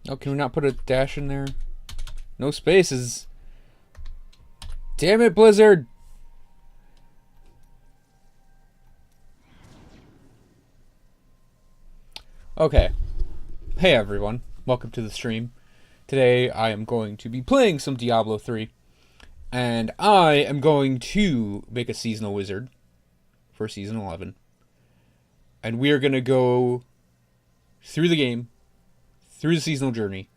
Oh, can we not put a dash in there? No spaces. Damn it, Blizzard! Okay. Hey everyone, welcome to the stream. Today I am going to be playing some Diablo 3. And I am going to make a seasonal wizard for season 11. And we are going to go through the game, through the seasonal journey.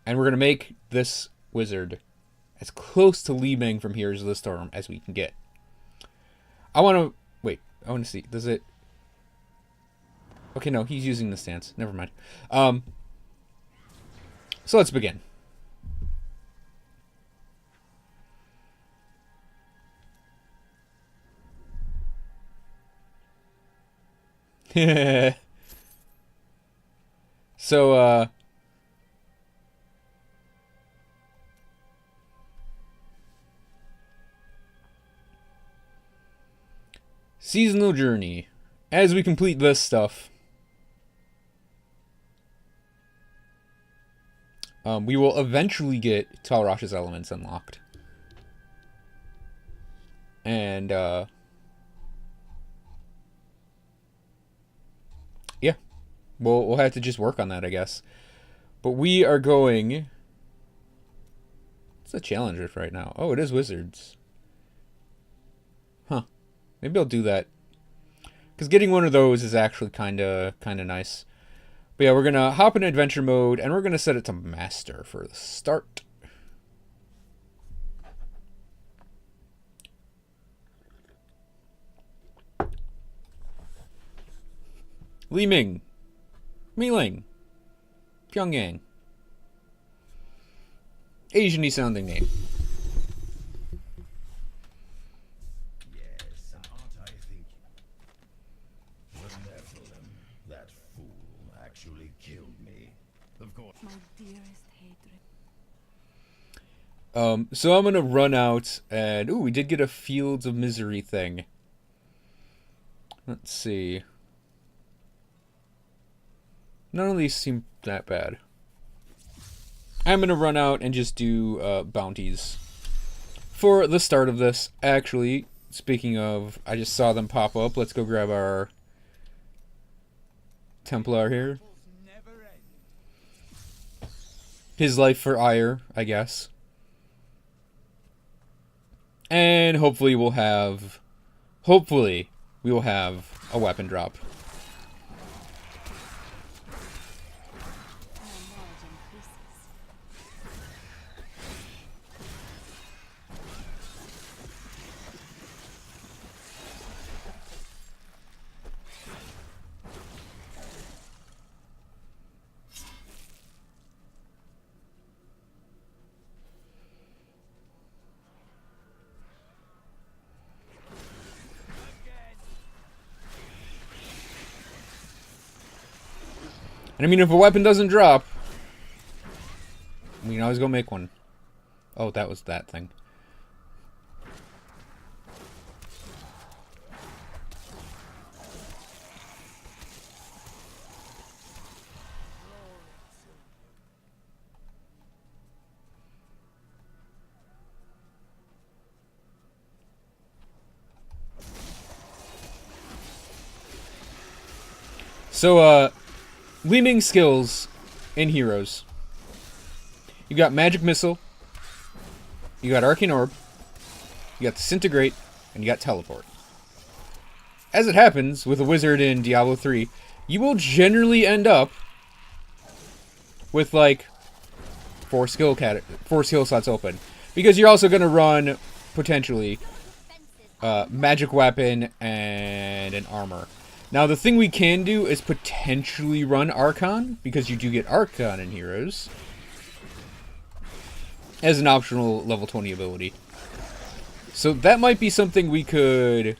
And we're going to make this wizard as close to Li-Ming from Heroes of the Storm as we can get. I want to see. Does it... Okay, no, he's using the stance. Never mind. So let's begin. So, seasonal journey. As we complete this stuff, we will eventually get Talrash's elements unlocked. And, yeah. We'll have to just work on that, I guess. But we are going... What's the challenge right now? Oh, it is wizards. Huh. Maybe I'll do that. Because getting one of those is actually kind of nice. But yeah, we're going to hop in adventure mode, and we're going to set it to master for the start. Li-Ming. Mi-Ling. Pyongyang. Asian-y sounding name. So I'm gonna run out and... Ooh, we did get a Fields of Misery thing. Let's see. None of these seem that bad. I'm gonna run out and just do bounties. For the start of this, actually, speaking of, I just saw them pop up. Let's go grab our Templar here. His life for ire, I guess. And hopefully we will have a weapon drop. And I mean, if a weapon doesn't drop, we can always go make one. Oh, that was that thing. So, Li-Ming skills in Heroes. You got Magic Missile, you got Arcane Orb, you got Disintegrate, and you got Teleport. As it happens, with a wizard in Diablo 3, you will generally end up with, like, four skill slots open. Because you're also going to run, potentially, Magic Weapon and an Armor. Now, the thing we can do is potentially run Archon, because you do get Archon in Heroes, as an optional level 20 ability. So that might be something we could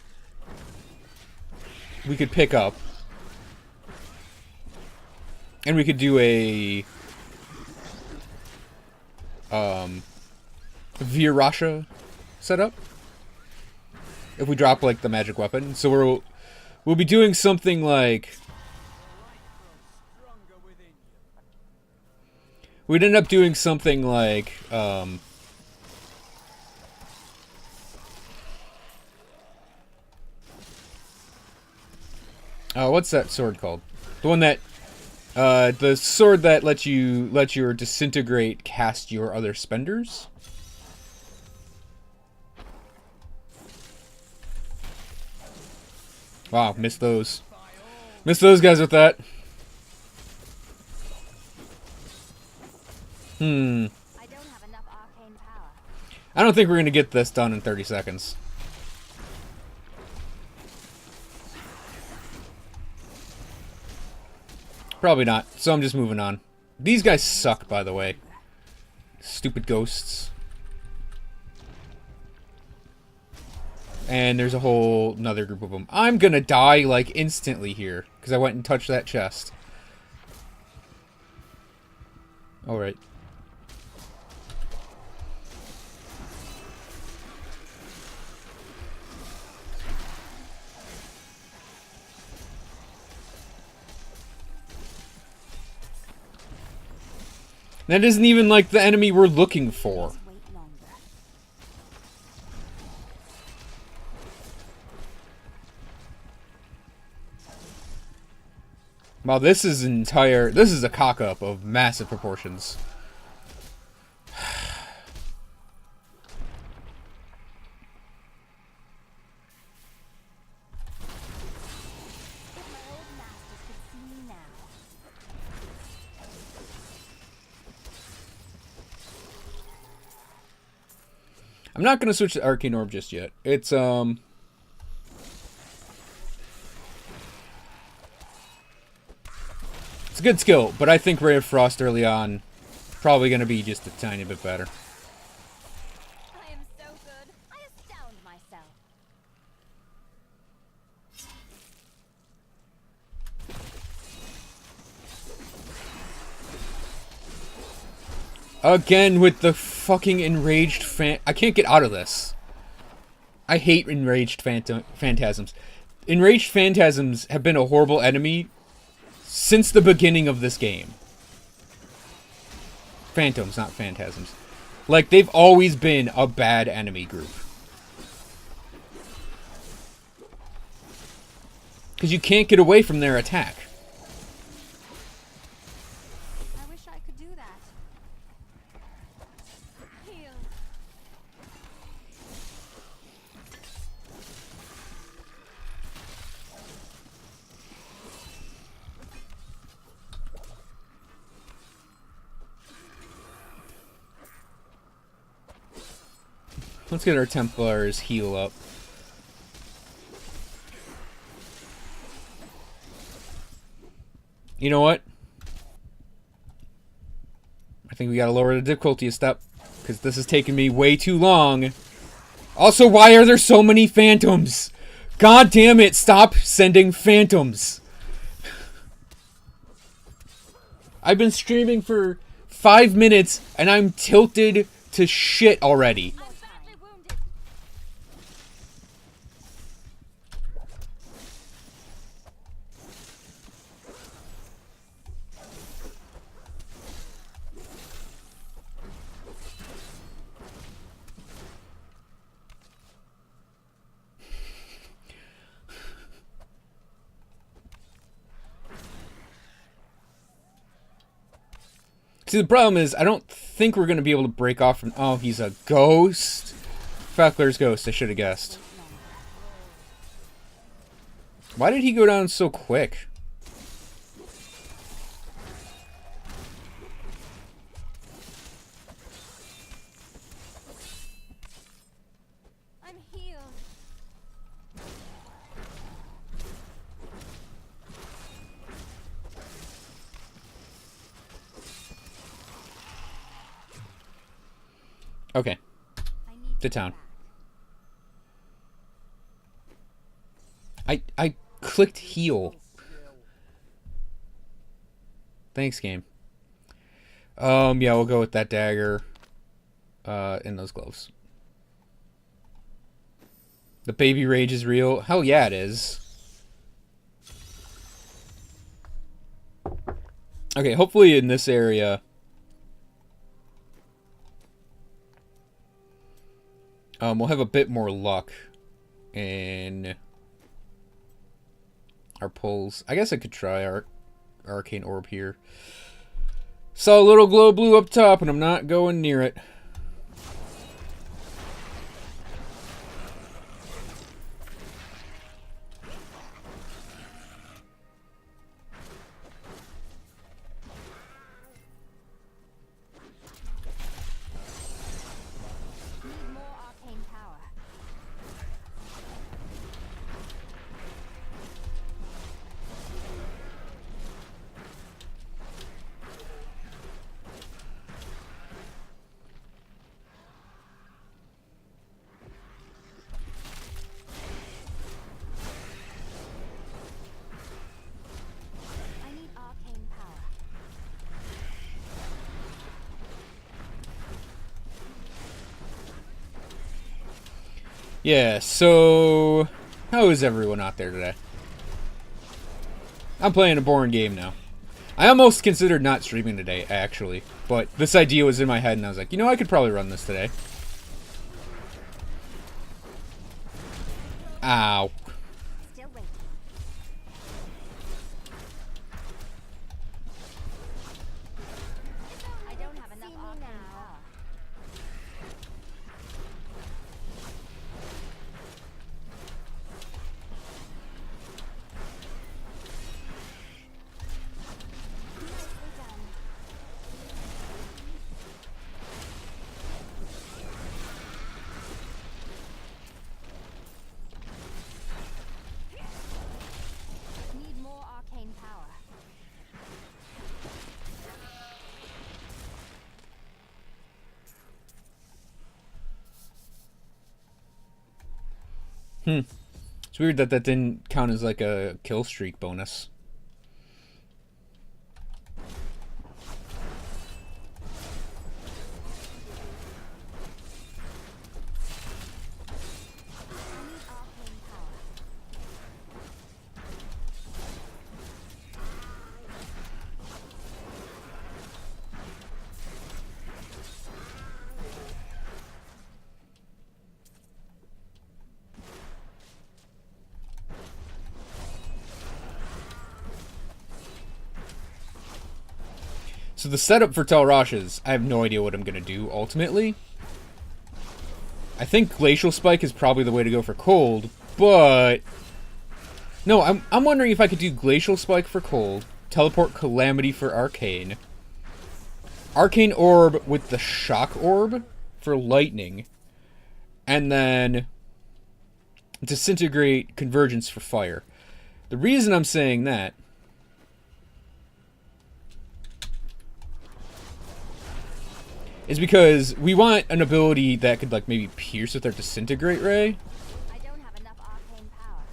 pick up. And we could do a Virasha setup. If we drop, like, the magic weapon. So we'll be doing something like... we'd end up doing something like, what's that sword called? The one that, the sword that lets your disintegrate cast your other spenders? Wow, missed those. Missed those guys with that. I don't have enough arcane power. I don't think we're gonna get this done in 30 seconds. Probably not, so I'm just moving on. These guys suck, by the way. Stupid ghosts. And there's a whole another group of them. I'm gonna die, like, instantly here, because I went and touched that chest. Alright. That isn't even, like, the enemy we're looking for. Wow, this is a cock-up of massive proportions. I'm not gonna switch to Arcane Orb just yet. It's a good skill, but I think Ray of Frost early on probably gonna be just a tiny bit better. I am so good. I astound myself. Again with the fucking enraged I can't get out of this. I hate enraged phantasms. Enraged phantasms have been a horrible enemy since the beginning of this game. Phantoms, not phantasms. Like, they've always been a bad enemy group. Because you can't get away from their attack. I wish I could do that. Heal. Let's get our Templars heal up. You know what? I think we gotta lower the difficulty a step, because this is taking me way too long. Also, why are there so many phantoms? God damn it, stop sending phantoms. I've been streaming for 5 minutes, and I'm tilted to shit already. I'm badly wounded. See, the problem is, I don't think we're going to be able to break off from... Oh, he's a ghost? Falkler's ghost, I should have guessed. Why did he go down so quick? I'm healed. Okay, I need to town. I clicked heal. Thanks, game. Yeah, we'll go with that dagger. In those gloves. The baby rage is real. Hell yeah, it is. Okay, hopefully in this area, we'll have a bit more luck in our pulls. I guess I could try our Arcane Orb here. Saw a little glow blue up top, and I'm not going near it. Yeah, so how is everyone out there today? I'm playing a boring game now. I almost considered not streaming today, actually, but this idea was in my head and I was like, you know, I could probably run this today. Ow. It's weird that that didn't count as like a kill streak bonus. So the setup for Telrash's, I have no idea what I'm going to do ultimately. I think Glacial Spike is probably the way to go for cold, but... No, I'm wondering if I could do Glacial Spike for cold, Teleport Calamity for Arcane, Arcane Orb with the Shock Orb for lightning, and then Disintegrate Convergence for fire. The reason I'm saying that is because we want an ability that could, like, maybe pierce with our Disintegrate Ray. I don't have enough arcane power.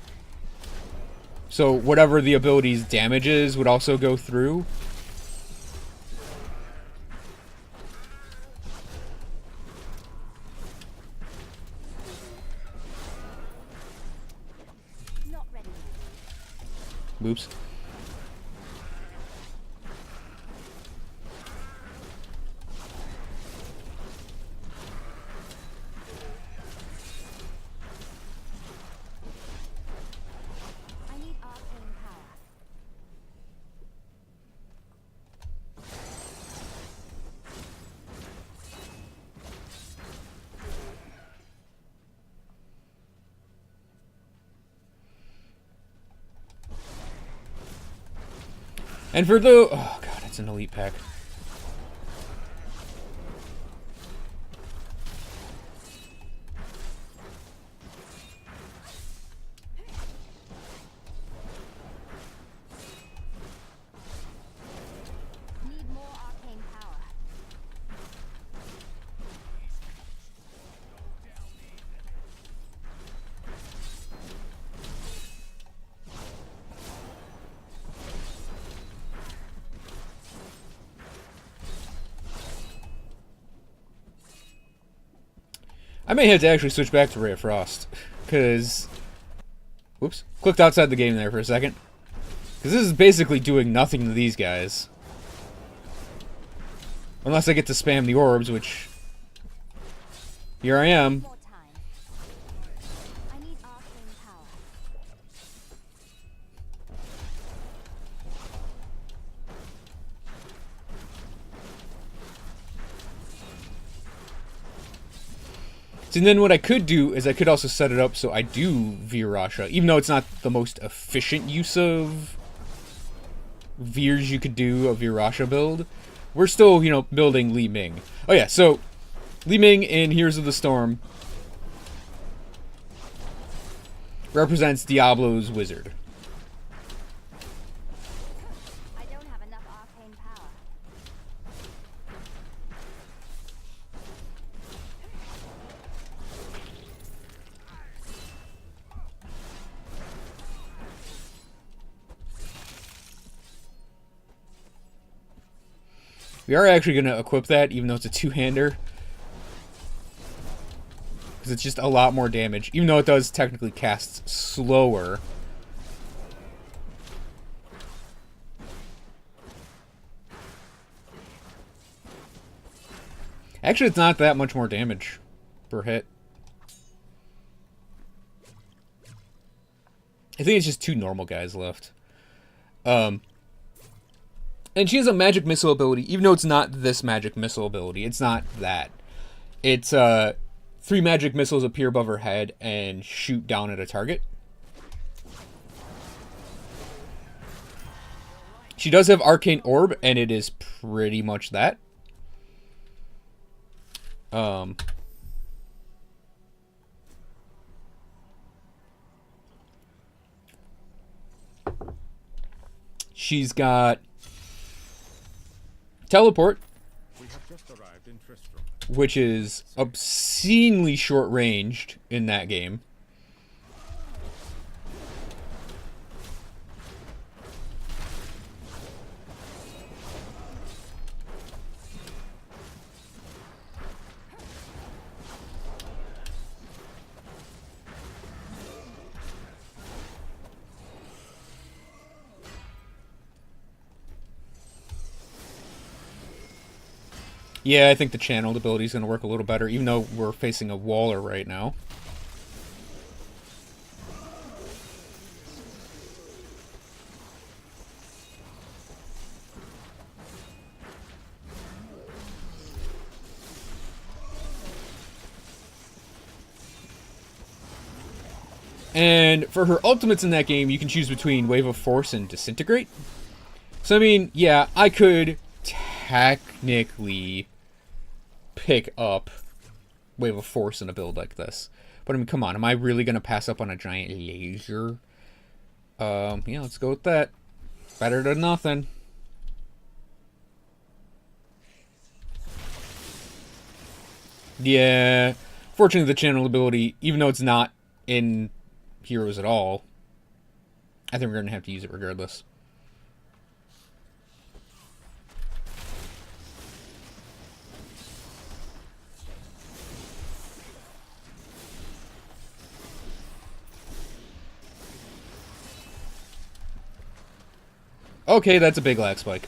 So whatever the ability's damage is would also go through. Not ready. Oops. I need arcane power. And for the... Oh, God, it's an elite pack. Need more arcane power. I may have to actually switch back to Ray of Frost. Because... Whoops. Clicked outside the game there for a second. Because this is basically doing nothing to these guys. Unless I get to spam the orbs, which... Here I am. More time. So then what I could do is I could also set it up so I do Virasha, even though it's not the most efficient use of Veers you could do a Virasha build. We're still, you know, building Li-Ming. Oh yeah, so Li-Ming in Heroes of the Storm represents Diablo's wizard. I don't have enough arcane power. We are actually going to equip that, even though it's a two-hander. Because it's just a lot more damage, even though it does technically cast slower. Actually, it's not that much more damage per hit. I think it's just two normal guys left. And she has a magic missile ability, even though it's not this magic missile ability. It's not that. It's 3 magic missiles appear above her head and shoot down at a target. She does have Arcane Orb, and it is pretty much that. She's got Teleport, which is obscenely short-ranged in that game. Yeah, I think the channeled ability is going to work a little better, even though we're facing a Waller right now. And for her ultimates in that game, you can choose between Wave of Force and Disintegrate. So, I mean, yeah, I could technically pick up Wave of Force in a build like this. But I mean, come on, am I really going to pass up on a giant laser? Yeah, let's go with that. Better than nothing. Yeah, fortunately the channel ability, even though it's not in Heroes at all, I think we're going to have to use it regardless. Okay, that's a big lag spike.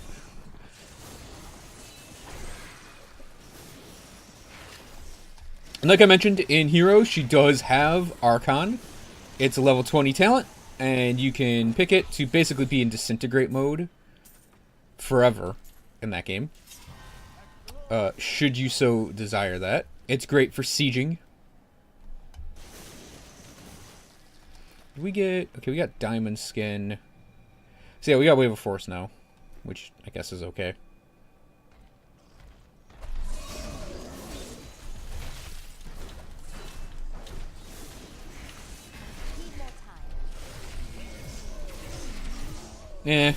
And like I mentioned, in Heroes, she does have Archon. It's a level 20 talent, and you can pick it to basically be in Disintegrate mode forever in that game. Should you so desire that. It's great for sieging. Did we get... Okay, we got Diamond Skin. So yeah, we got Wave of Force now, which I guess is okay. Eh.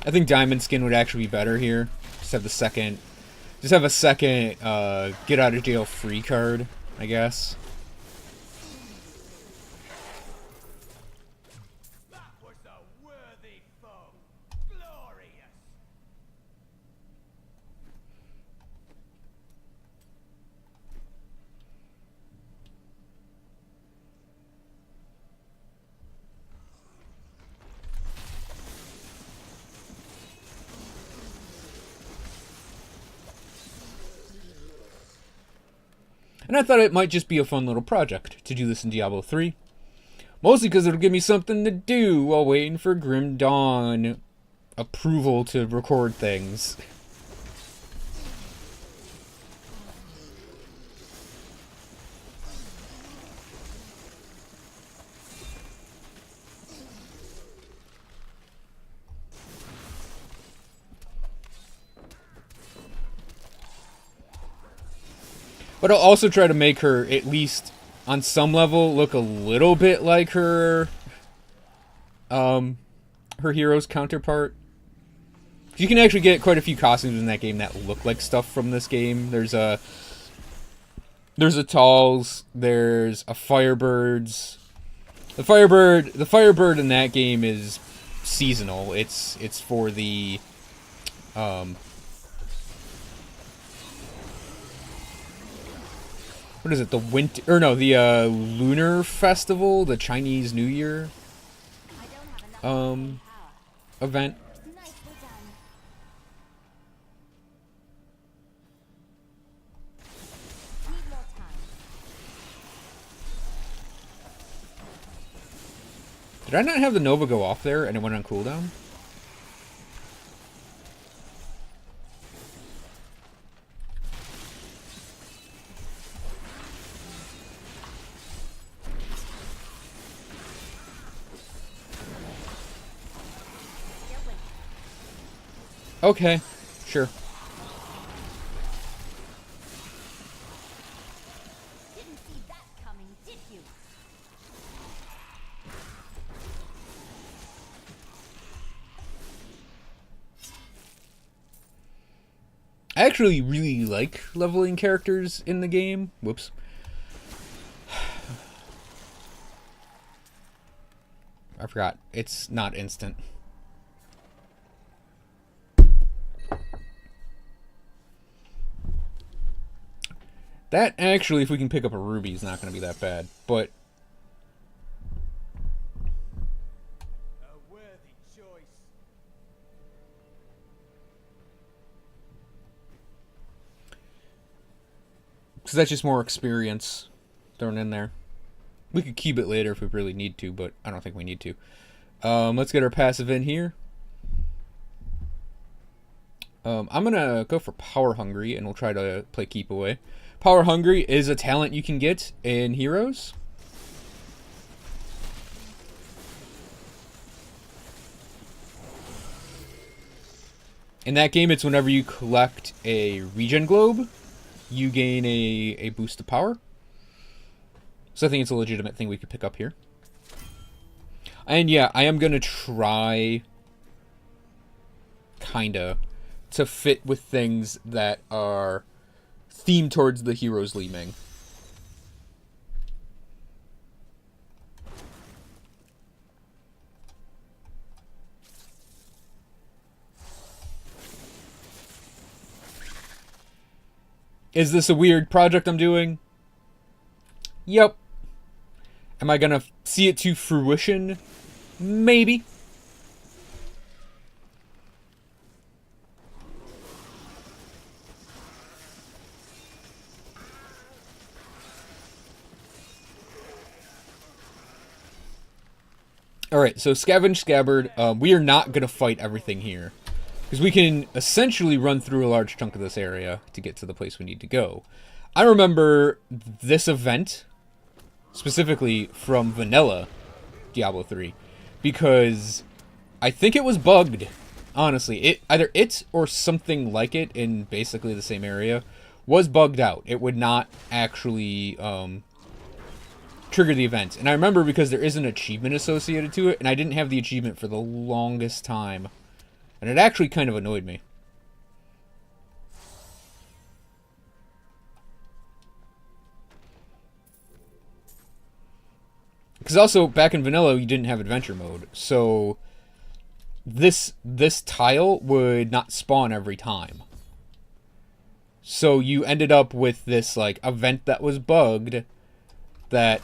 I think Diamond Skin would actually be better here. Just have a second get out of jail free card, I guess. And I thought it might just be a fun little project to do this in Diablo 3. Mostly because it'll give me something to do while waiting for Grim Dawn approval to record things. But I'll also try to make her, at least on some level, look a little bit like her hero's counterpart. You can actually get quite a few costumes in that game that look like stuff from this game. There's a Talls, there's a Firebirds. The Firebird in that game is seasonal. It's for the what is it? The winter, or no, the Lunar Festival, the Chinese New Year event. Nicely done. Need more time. Did I not have the Nova go off there and it went on cooldown? Still waiting. Okay, sure. Didn't see that coming, did you? I actually really like leveling characters in the game. Whoops. I forgot. It's not instant. That actually, if we can pick up a ruby, is not going to be that bad. But A worthy choice. because that's just more experience thrown in there. We could keep it later if we really need to, but I don't think we need to. Let's get our passive in here. I'm going to go for Power Hungry, and we'll try to play Keep Away. Power Hungry is a talent you can get in Heroes. In that game, it's whenever you collect a regen globe, you gain a boost of power. So I think it's a legitimate thing we could pick up here. And yeah, I am going to try, kinda, to fit with things that are themed towards the hero's Li-Ming. Is this a weird project I'm doing? Yep. Am I gonna see it to fruition? Maybe. Alright, so Scavenge Scabbard. We are not gonna fight everything here, because we can essentially run through a large chunk of this area to get to the place we need to go. I remember this event, specifically from vanilla Diablo 3, because I think it was bugged, honestly. Either it or something like it in basically the same area was bugged out. It would not actually trigger the event. And I remember because there is an achievement associated to it, and I didn't have the achievement for the longest time. And it actually kind of annoyed me. Because also, back in vanilla, you didn't have adventure mode. So, this tile would not spawn every time. So, you ended up with this, like, event that was bugged that...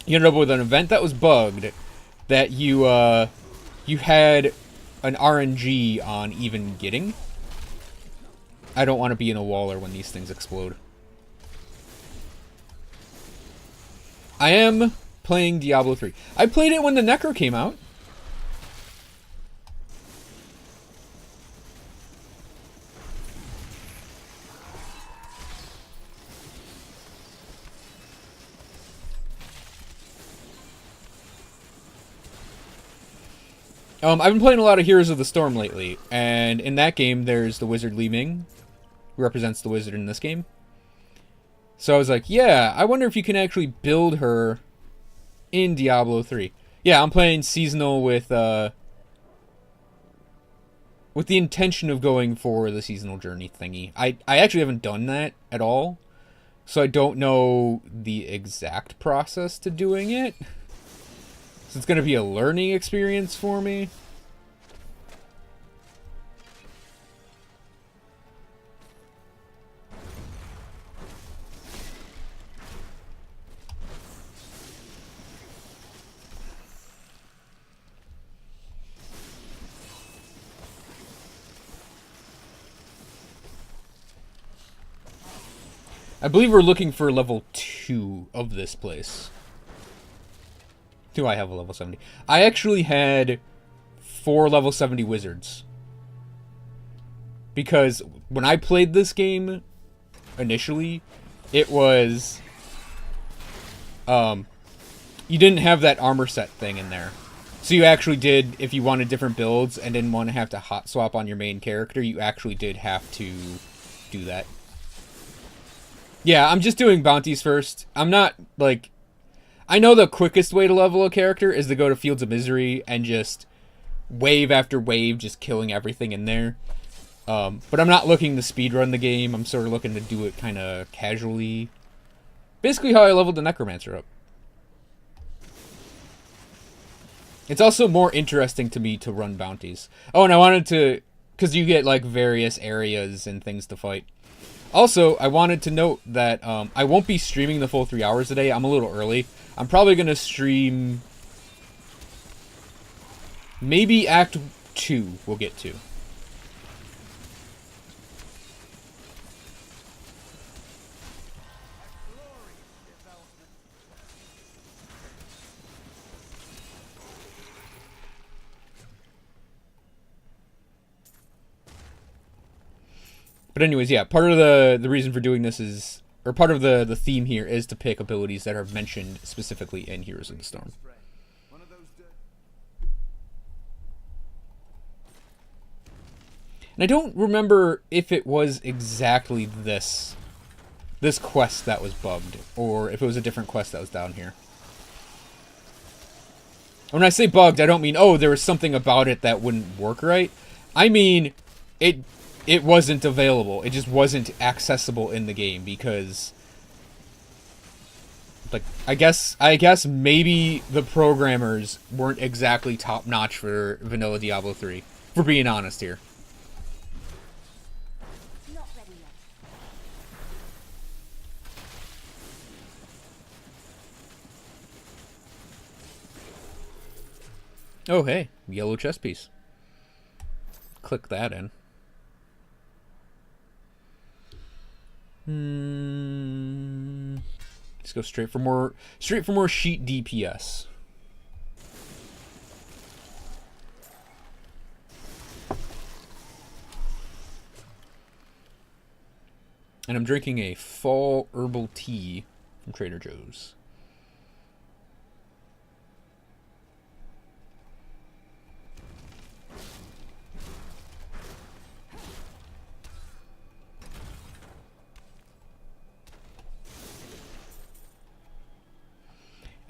You ended up with an event that was bugged that you had an RNG on even getting. I don't want to be in a waller when these things explode. I am playing Diablo 3. I played it when the Necro came out. I've been playing a lot of Heroes of the Storm lately, and in that game there's the Wizard Li-Ming, who represents the wizard in this game. So I was like, yeah, I wonder if you can actually build her in Diablo 3. Yeah, I'm playing seasonal with the intention of going for the seasonal journey thingy. I actually haven't done that at all, so I don't know the exact process to doing it. So it's going to be a learning experience for me. I believe we're looking for level 2 of this place. Do I have a level 70? I actually had 4 level 70 wizards. Because when I played this game initially, it was... you didn't have that armor set thing in there. So you actually did, if you wanted different builds and didn't want to have to hot swap on your main character, you actually did have to do that. Yeah, I'm just doing bounties first. I'm not, like... I know the quickest way to level a character is to go to Fields of Misery and just wave after wave, just killing everything in there. But I'm not looking to speedrun the game. I'm sort of looking to do it kind of casually. Basically how I leveled the Necromancer up. It's also more interesting to me to run bounties. Oh, and I wanted to... Because you get, like, various areas and things to fight. Also, I wanted to note that I won't be streaming the full 3 hours a day. I'm a little early. I'm probably going to stream... Maybe Act 2 we'll get to. But anyways, yeah, part of the reason for doing this is, or part of the theme here is to pick abilities that are mentioned specifically in Heroes of the Storm. And I don't remember if it was exactly this quest that was bugged, or if it was a different quest that was down here. When I say bugged, I don't mean, oh, there was something about it that wouldn't work right. I mean, it wasn't available. It just wasn't accessible in the game because, like, I guess maybe the programmers weren't exactly top notch for vanilla Diablo 3. For being honest here. Not ready yet. Oh hey, yellow chess piece. Click that in. Let's go straight for more sheet DPS. And I'm drinking a fall herbal tea from Trader Joe's.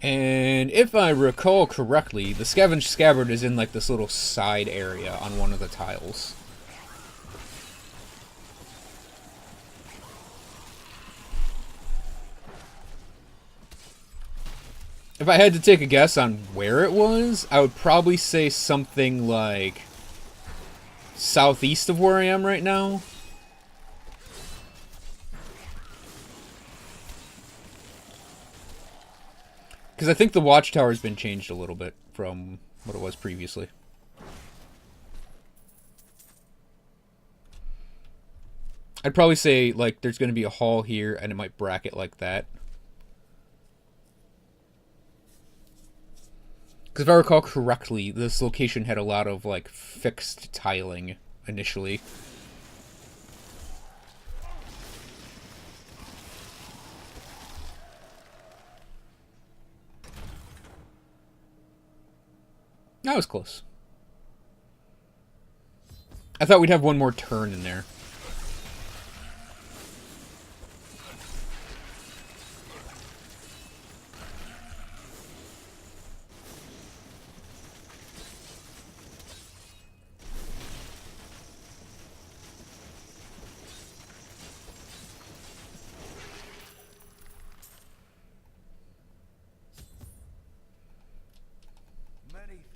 And if I recall correctly, the Scavenged Scabbard is in like this little side area on one of the tiles. If I had to take a guess on where it was, I would probably say something like southeast of where I am right now. Because I think the watchtower has been changed a little bit from what it was previously. I'd probably say, like, there's going to be a hall here, and it might bracket like that. Because if I recall correctly, this location had a lot of, like, fixed tiling initially. That was close. I thought we'd have one more turn in there.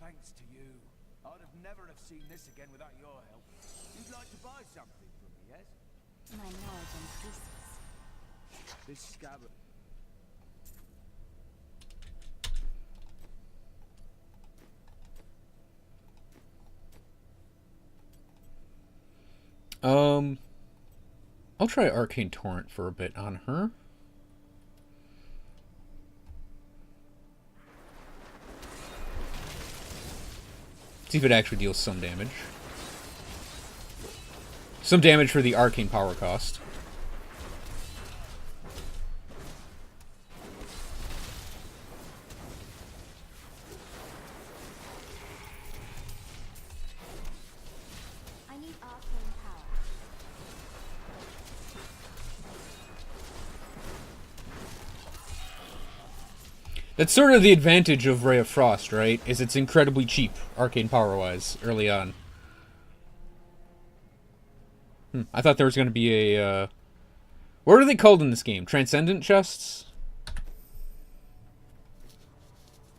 thanks to you. I'd have never have seen this again without your help. You'd like to buy something from me, yes? My knowledge increases. This scabbard. I'll try Arcane Torrent for a bit on her. See if it actually deals some damage. Some damage for the arcane power cost. I need arcane power. That's sort of the advantage of Ray of Frost, right? Is it's incredibly cheap, arcane power-wise, early on. I thought there was going to be a, what are they called in this game? Transcendent chests?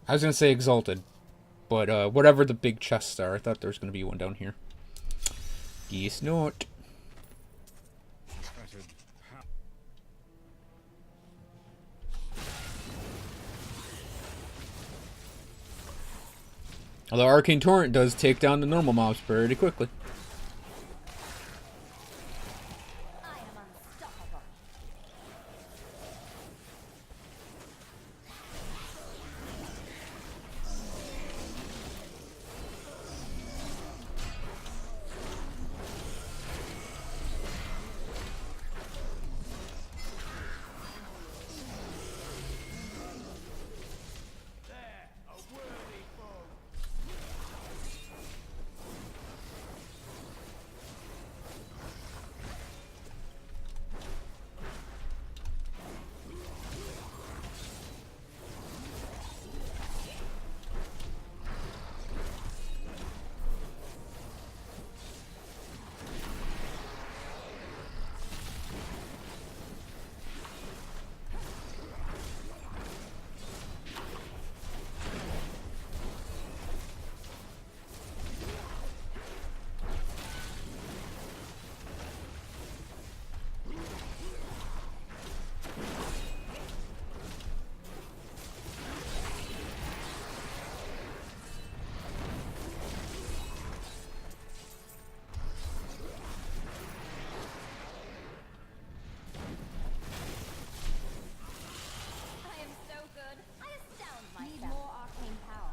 I was going to say Exalted. But, whatever the big chests are, I thought there was going to be one down here. Guess not. Although Arcane Torrent does take down the normal mobs pretty quickly. I am unstoppable. There, a worthy foe. I am so good. I astound myself. Need more arcane power.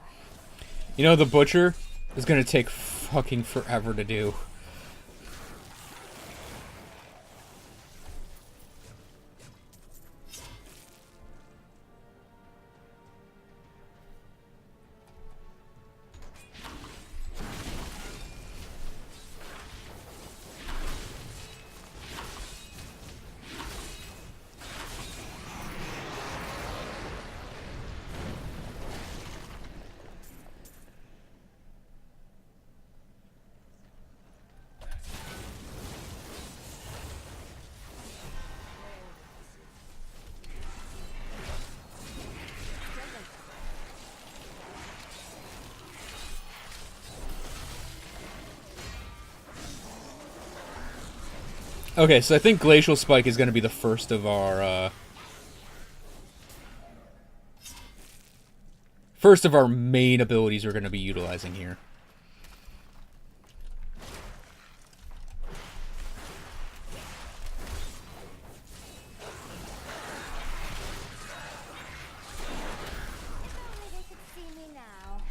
You know, the Butcher is going to take fucking forever to do. Okay, so I think Glacial Spike is going to be the first of our main abilities we're going to be utilizing here. Only they could see me now.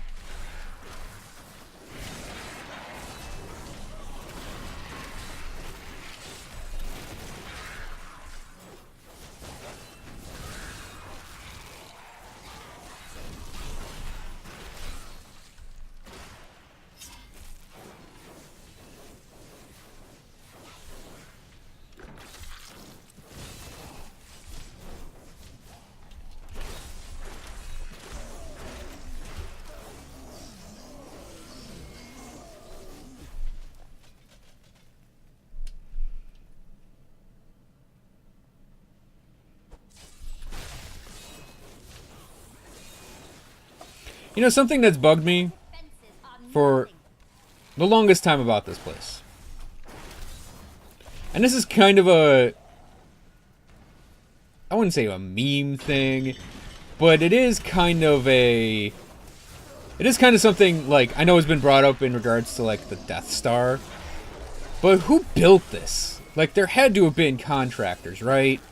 You know, something that's bugged me for the longest time about this place. And this is kind of a... I wouldn't say a meme thing, but it is kind of a... It is kind of something, like, I know has been brought up in regards to, like, the Death Star. But who built this? Like, there had to have been contractors, right?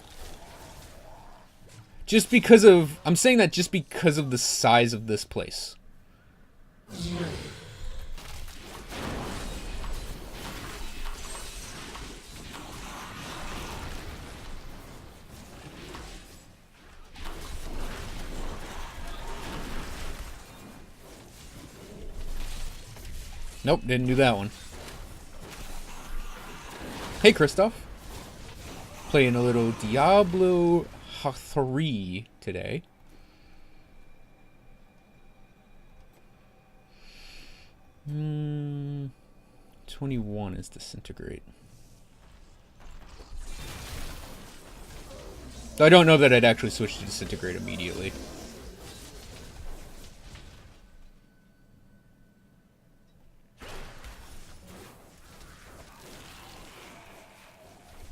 Just because of... I'm saying that just because of the size of this place. Nope, didn't do that one. Hey, Christoph. Playing a little Diablo 3 today. Hmm. 21 is Disintegrate. I don't know that I'd actually switch to Disintegrate immediately.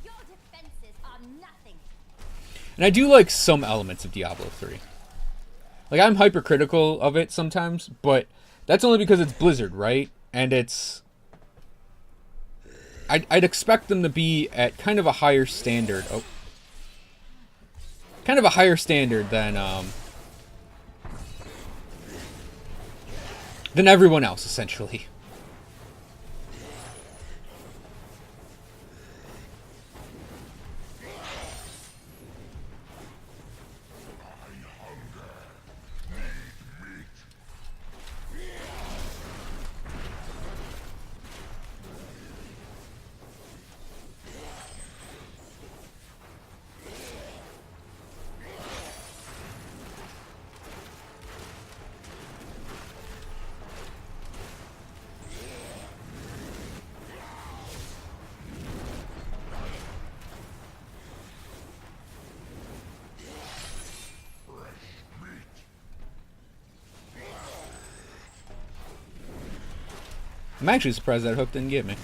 Your defenses are nothing. And I do like some elements of Diablo 3. Like, I'm hypercritical of it sometimes, but that's only because it's Blizzard, right? And it's... I'd expect them to be at kind of a higher standard. Oh. Kind of a higher standard than everyone else, essentially. I'm actually surprised that hook didn't get me.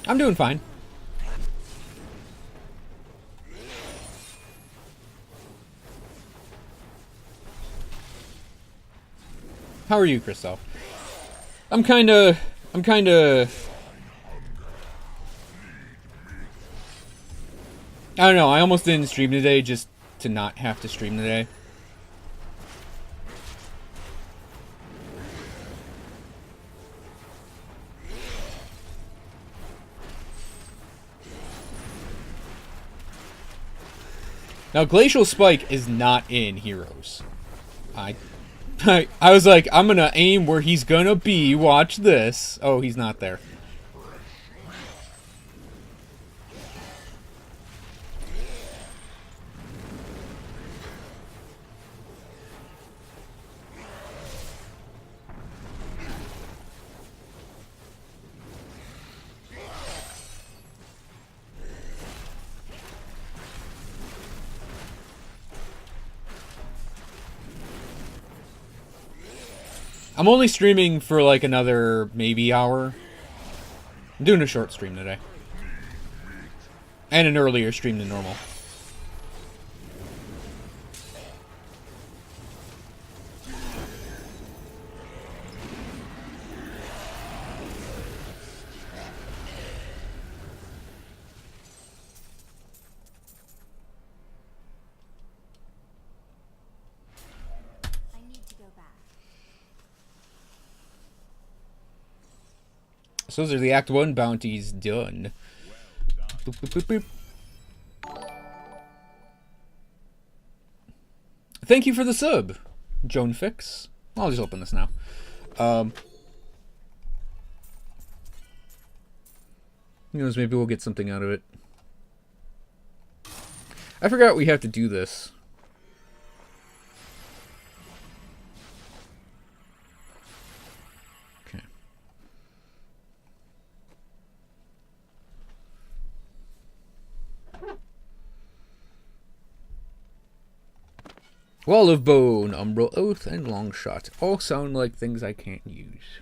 I'm doing fine. How are you, Christoph? I'm kinda... I don't know, I almost didn't stream today just to not have to stream today. Now, Glacial Spike is not in Heroes. I was like, I'm gonna aim where he's gonna be, watch this. Oh, he's not there. I'm only streaming for like another maybe hour. I'm doing a short stream today. And an earlier stream than normal. I need to go back. So those are the Act 1 bounties done. Boop, boop, boop, boop. Thank you for the sub, Joan Fix. I'll just open this now. Who knows, maybe we'll get something out of it. I forgot we have to do this. Okay. Wall of Bone, Umbral Oath, and Long Shot all sound like things I can't use.